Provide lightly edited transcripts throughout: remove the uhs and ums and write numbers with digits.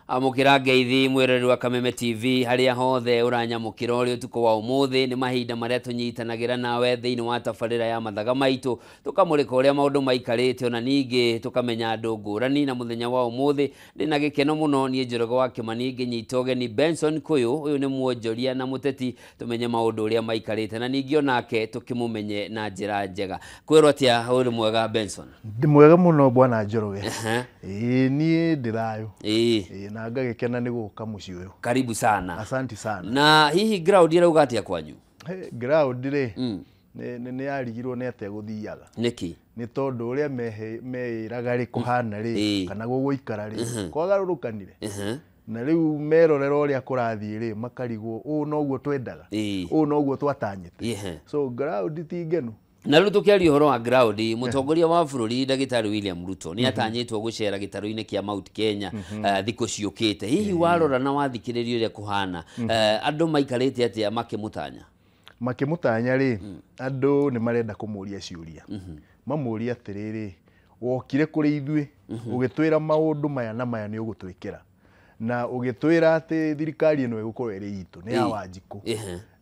amukira ngeithi mwirori wa Kameme TV haria hothe uranyamukira uri utuko wa umuthi ni mahinda maria tunyitanagira nawe thiini wa tabarira ya mathaga maitu tukamurika uria maundu maikarite ona ningi tukamenya andu ngurani na muthenya wa umuthi ndina gikeno muno nie Njoroge wa Kimani nginyitoge ni Benson Kuyu uyu ni muonjoria na muteti tumenye maundu uria maikarite na ningi onake tukimumenye na njira njega kwirwo atia uri mwega Benson ndi mwega muno bwana Njoroge nie ndirayo na ngagikena ni guka muci uyu karibu sana asante sana na hihi ground irauga atia kwanyu ground ri ni yarigirwo ni atia guthiaga niki ni tondu uria meiraga ri kuhana ri kana guguikara ri kwagarurukanire na riu merorero uria kurathie ri makarigwo u noguo twendaga u noguo twatanyite so ground ti ngenu na riu tukiaria horo wa ground mutongoria wa bururi Dagitari William Ruto ni atanyitwo gucera gitaru-ini kia Mount Kenya thiko ciukite hihi warora na wathikiriria uria kuhana andu maikarite atia makimutanya ri andu ni marenda kumuria ciuria mamuria atiriri wokire kuri ithue ugitwira maundu maya na maya ni ugutwikira na ugitwira ati thirikari ino igukorwo iri itu ni ya Wanjiku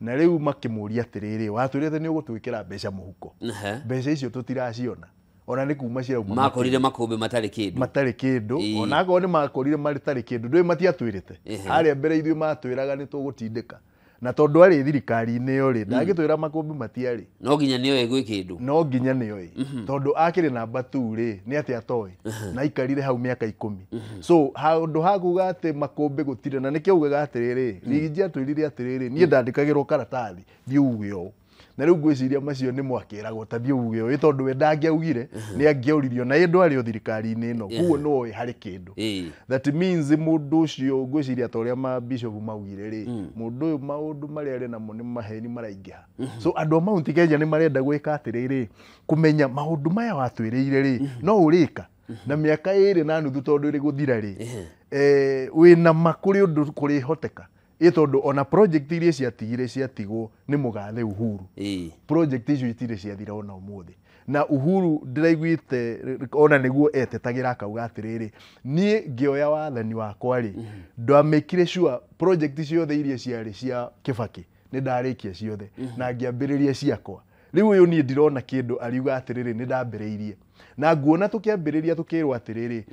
na riu makimuria atiriri watwirite ni ugutwikira mbeca muhuko mbeca icio tutiraciona ona ni kuma cirauma makorire makumbi matari kindu ona akorwo ni makorire matari kindu ndui matiatwirite haria mbere ithue matwiraga ni tugutindika na tondu ari thirikari-ini yo ri ndagitwira makumbi matiari no nginya niyo egwe kindu no nginya niyo tondu akiri namba 2 ri ni ati atoi na ikarire hau miaka 10 so handu hakuga ati makumbi gutire na nikio ugaga atiriri rigi atwirire atiriri nie ndandikagirwo karatathi thiugio na riu ngwiciria macio ni mwakiragwo ta thiugio tondu we ndangiaugire ni angiauririo na indu ari thirikari-ini ino kuo no hari kindu that means mundu ucio ngwiciria ta uria ma bishop maugire ri mundu uyu maundu maria ari namo ni maheni maraingiha so andu Mount Kenya ni marenda gwika atiriri kumenya maundu maya watwirire ri no urika na miaka iri na nuthu tondu iri guthira ri wina makuri undu kuri hoteka tondu ona project iria ciatigwo ni mugathe Uhuru project icio itire ciathira ona umuthi na Uhuru ndiraiguite ona niguo etetagira akauga atiriri nie ngioya wathani wakwa ri ndamekire sure project icio the iria ciari cia Kibaki ni ndarikia ciothe na ngiambiriria ciakwa riu uyu nie ndirona kindu ariuga atiriri ni ndambiriirie na nguona tukiambiriria tukirwa atiriri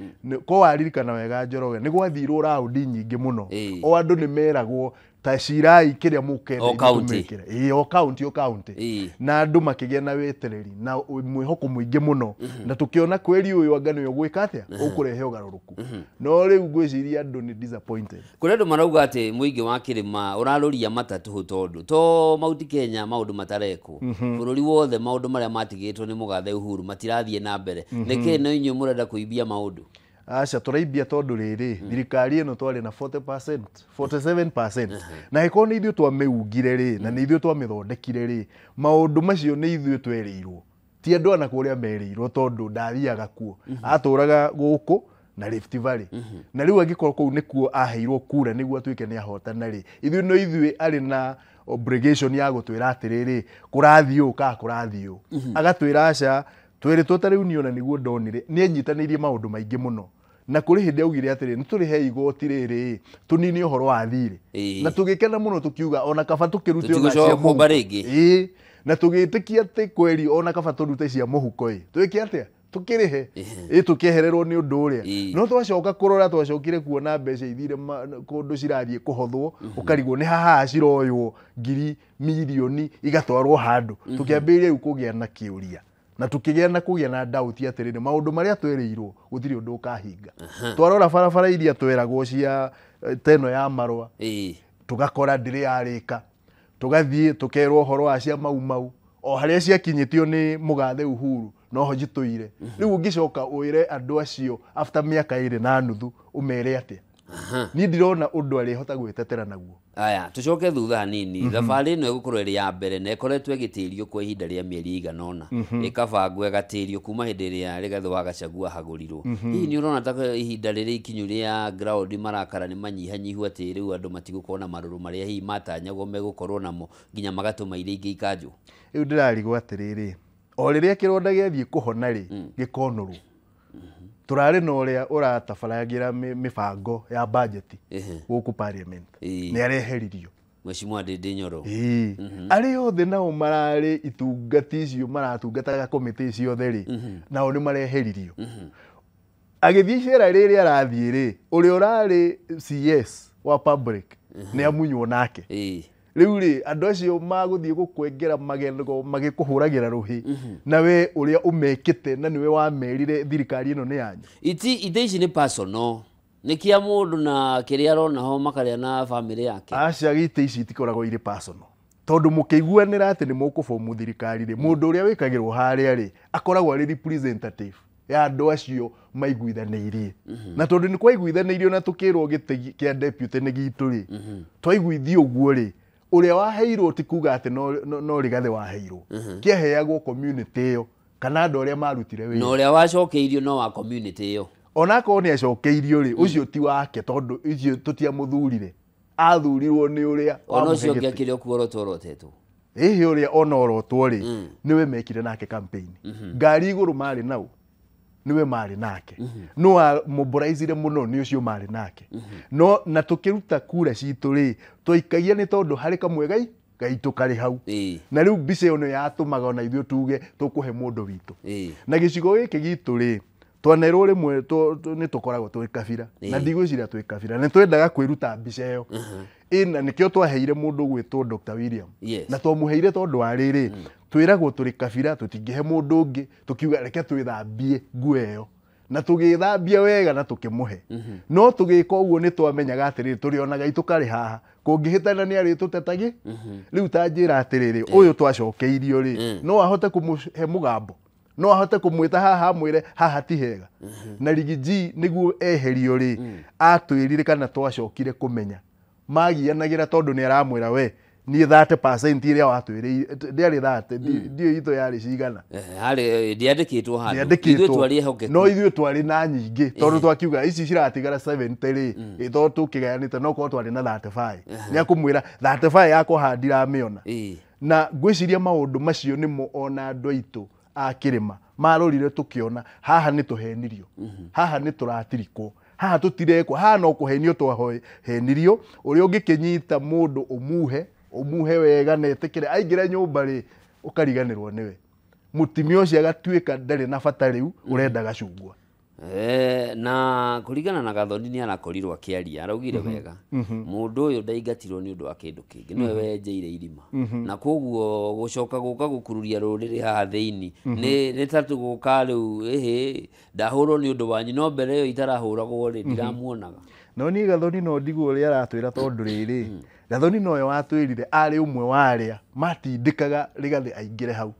ko waririkana wega Njoroge ni gwathirwo round nyingi muno o andu ni meragwo ta cirai kiria mukende o county na andu makigia na wetereri na mwihoko muingi muno na tukiona kweli uyu angano yo gwika atia ukurehe ugaruruku no riu ngwiciria andu ni disappointed kuri andu marauga ati muingi wa kirima uraruria matatu tondu to Mount Kenya maundu matareko bururi wothe maundu maria matigitwo ni mugathe Uhuru matirathie na mbere niki no inyu murenda kuibia maundu acha turaibia tondu riri thirikari ino twari na 40% 47% na iko ni ithuĩ twameungire ri na ni ithuĩ twamithondekire ri maundu macio ni ithuĩ twerirwo ti andu ana kuria merirwo tondu ndathiaga kuo aturaga guku na Rift Valley na riu agikorwo kuu nikuo aheirwo kura niguo atuike ni ahotana ri ithuĩ ari na obligation ya gutwira atiriri kurathio ka kurathio agatwira aca twiritwo ta riu niona niguo ndonire ni anyitanirie maundu maingi muno na kuri hindi augire atiri ni turi he igoti riri tunini uhoro wa thiri na tugikena muno tukiuga ona kaba tukirute ona cia muhuko na tugitikia ati kweli ona kaba turute cia muhuko twiki atia tukirihe tukihererwo ni undu uria no twacoka kurora twacokire kuona mbeca ithire kundu cirathie kuhothwo ukarigwo ni haha ciroywo ngiri milioni igatwarwo handu tukiambiriria riu kugia na kiuria na tukigia na kugia na doubt atiriri maundu maria twerirwo gutiri undu ukahinga twarora barabara iria tweragwo cia teno ya marwa tugakora ndiri yarika tugathie tukerwo horo wa cia mau o haria ciakinyitio ni mugathe Uhuru no ho jituire riu ngicoka uire andu acio after miaka 2 na nuthu umere atia ni ndirona undu ari hota gwitetera naguo aya tucoke thutha hanini thabari no igukorwo iri ya mbere na ikoretwe gitirio kwa ihinda ria mieri iganona ikabangwo igatirio kuma hindi ria rigathe wa Gachagua hagurirwo hihi ni urona ta ihinda riri ikinyu ria ground marakara ni manyihanyihu ati riu andu matigukona maruru maria hihi matanyagwo megukorwo namo nginya magatuma iria ingi ikanju riu ndirarigwo atiriri o riria kironda gethie kuhona ri gikonuru turarĩ na ũrĩa ũratabaragĩra mĩbango ya budget gũkũ parliament nĩ areheririo Mheshimiwa Ndindi Nyoro arĩ othe nao mararĩ itungati icio maratungataga komite icio theri nao nĩ mareheririo agĩthiĩ icera rĩrĩ arathiĩ rĩ ũrĩa ũrarĩ CS wa public nĩ amunywo nake rĩu rĩ andũ acio magũthiĩ gũkwengera magego magĩkũhũragĩra rũhĩ na we ũrĩa ũmekĩte na nĩwe wamerire thirikari ĩno nĩ yanyu iti ici nĩ personal nĩ kia mũndũ na kĩrĩa arona ho makarĩa na family yake aca gite ici itikoragwo irĩ personal tondũ mũkĩiguanĩra atĩ nĩ mũkũbomu thirikari rĩ mũndũ ũrĩa wĩkagĩrwo harĩa rĩ akoragwo arĩ representative ya andũ acio maiguithanĩirie na tondũ nĩ kwaiguithanĩirio na tũkĩrwo gĩtĩ kĩa deputy nĩ gitũ rĩ twaiguithio ũguo rĩ ũrĩa waheirwo ti kuga atĩ no Rigathĩ waheirwo kĩaheagwo community ĩyo kana andũ arĩa marutire wĩra na ũrĩa wacokeirio no wa community ĩyo onakorwo nĩ acokeirio rĩ ũcio ti wake tondũ icio tũtiamũthurire athurirwo nĩ ũrĩa ona ũcio ngĩakĩrĩ okuorotorotĩtwo ĩhĩ ũrĩa ona orotwo rĩ nĩwe mekire nake campaign ngari igũrũ marĩ nau niwe marĩ nake no mobilizire muno ni ucio marĩ nake no na tukiruta kura citũ rĩ twaikagia nĩ tondũ harĩ kamwe gaitũ karĩ hau na rĩu mbica ĩyo nĩ yatũmaga na ithuĩ tuge tũkũhe mũndũ witũ na gĩcigo gĩkĩ gitũ rĩ twanerwo rĩmwe nĩ tũkoragwo twĩ kabira na ndigwĩciria twĩ kabira nĩ twendaga kwĩruta mbica ĩyo ĩna nĩkĩo twaheire mũndũ gwĩtwo Dr. William na twamũheire tondũ wa rĩrĩ twĩragwo tũrĩ kabira tũtingĩhe mũndũ ũngĩ tukiuga reke twĩthambie nguo ĩyo na tũgĩthambia wega na tũkĩmũhe no tũgĩka ũguo nĩ twamenyaga atĩrĩrĩ tũrĩonaga itũ karĩ haha kũngĩhĩtana nĩ arĩ tũtetagi rĩu ta njĩra atĩrĩrĩ ũyũ twacokeirio rĩ no ahote kũmũhe mũgambo no ahote kũmwĩta haha mwĩre haha ti hega na Rigiji nĩguo eherio rĩ atwĩrire kana twacokire kũmenya magianagĩra tondũ nĩ aramwĩra we niĩ 30% iria watwĩrĩire ndĩarĩ 30 ndio itũ yarĩ cigana harĩ ndiandĩkĩtwo handũ ithuĩ twarĩ hokeku no ithuĩ twarĩ na nyingĩ tondũ twakiuga ici ciratigara 70 rĩ tondũ tũkĩgayanĩte no korwo twarĩ na 35 nĩ akũmwĩra 35 yakwa handiramĩona na ngwĩciria maũndũ macio nĩmo ona andũ aitũ a kĩrĩma marorire tũkĩona haha nĩ tũhenirio haha nĩ tũratirikwo haha tũtirekwo haha no kũhenio twahenirio ũrĩa ũngĩkĩnyita mũndũ umuhe wega na etĩkĩre aingĩre nyũmba rĩ ũkariganĩrwo nĩwe mũtimia ũcio agatuĩka ndarĩ na bata rĩu ũrenda gacungwa na kũringana na Gathoni nĩ arakorirwo akĩaria araugire wega mũndũ ũyũ ndaingatirwo nĩ ũndũ wa kĩndũ kĩngĩ nĩwe wenjeire irima na koguo gũcoka gũka gũkururia rũrĩrĩ haha thĩinĩ nĩ ta tũgũka rĩu ndahũrwo nĩ ũndũ wanyu no mbere ĩyo itarahũragwo rĩ ndiramuonaga no niĩ Gathoni no ndigwo ũrĩa aratwĩra tondũ rĩrĩ Gathoni noyo watwĩrire arĩ ũmwe wa arĩa matindĩkaga Rigathĩ aingĩre hau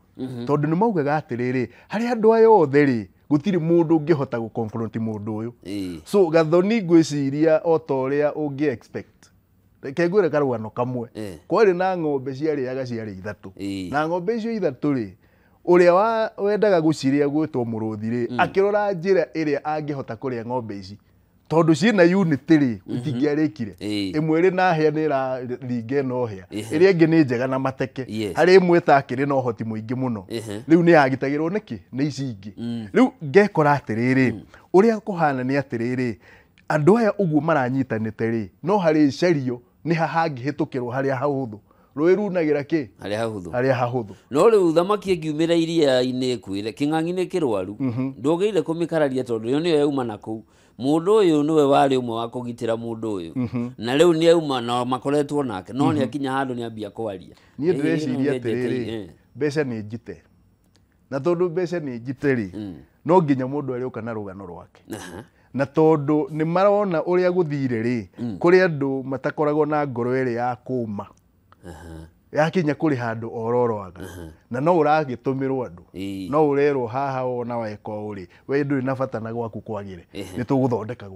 tondũ nĩ maugaga atĩrĩrĩ harĩ andũ aya othe rĩ gũtirĩ mũndũ ũngĩhota gũconfront mũndũ ũyũ so Gathoni ngwĩciria o ta ũrĩa ũngĩ expect reke ngwĩre karũgano kamwe kwarĩ na ng'ombe ciarĩaga ciarĩ ithatũ na ng'ombe icio ithatũ rĩ ũrĩa wendaga gũcirĩa gwĩtwo mũrũthi rĩ akĩrora njĩra ĩrĩa angĩhota kũrĩa ng'ombe ici tondũ ciĩna unity rĩ itingĩarĩkire ĩmwe ĩrĩ na hĩa nĩ ĩraringa ĩno hĩa ĩrĩa ĩngĩ nĩ njega na mateke harĩ ĩmwe ĩtakĩrĩ na ũhoti mũingĩ mũno rĩu nĩ yagitagĩrwo nĩkĩ nĩ ici ingĩ rĩu ngekora atĩrĩrĩ ũrĩa kũhana nĩ atĩrĩrĩ andũ aya ũguo maranyitanĩte rĩ no harĩ icario nĩ hahangĩhĩtũkĩrwo harĩa hahũthũ rũĩ runagĩra kĩ harĩa hahũthũ no rĩu thamaki ĩngiumĩra iria-inĩ ĩkuĩre kĩng'ang'i nĩ kĩrwaru ndũgĩrĩire kũmĩkararia tondũ yo nĩyo yauma nakũu mũndũ ũyũ nĩwe warĩ ũmwe wa kũgitĩra mũndũ ũyũ na rĩu nĩ auma na makoretwo nake no nĩ akinya handũ nĩ ambia kwaria niĩ ndĩreciria atĩrĩrĩ mbeca nĩ njite na tondũ mbeca nĩ njite rĩ no nginya mũndũ arĩũka na rũgano rwake na tondũ nĩ marona ũrĩa gũthire rĩ kũrĩ andũ matakoragwo na ngoro ĩrĩ ya kũma yakinya kũrĩ handũ ororoaga na no ũragĩtũmĩrwo andũ no ũrerwo haha ona weka ũrĩ we ndũrĩ na bata na gwaku kwagĩre nĩ tũgũthondeka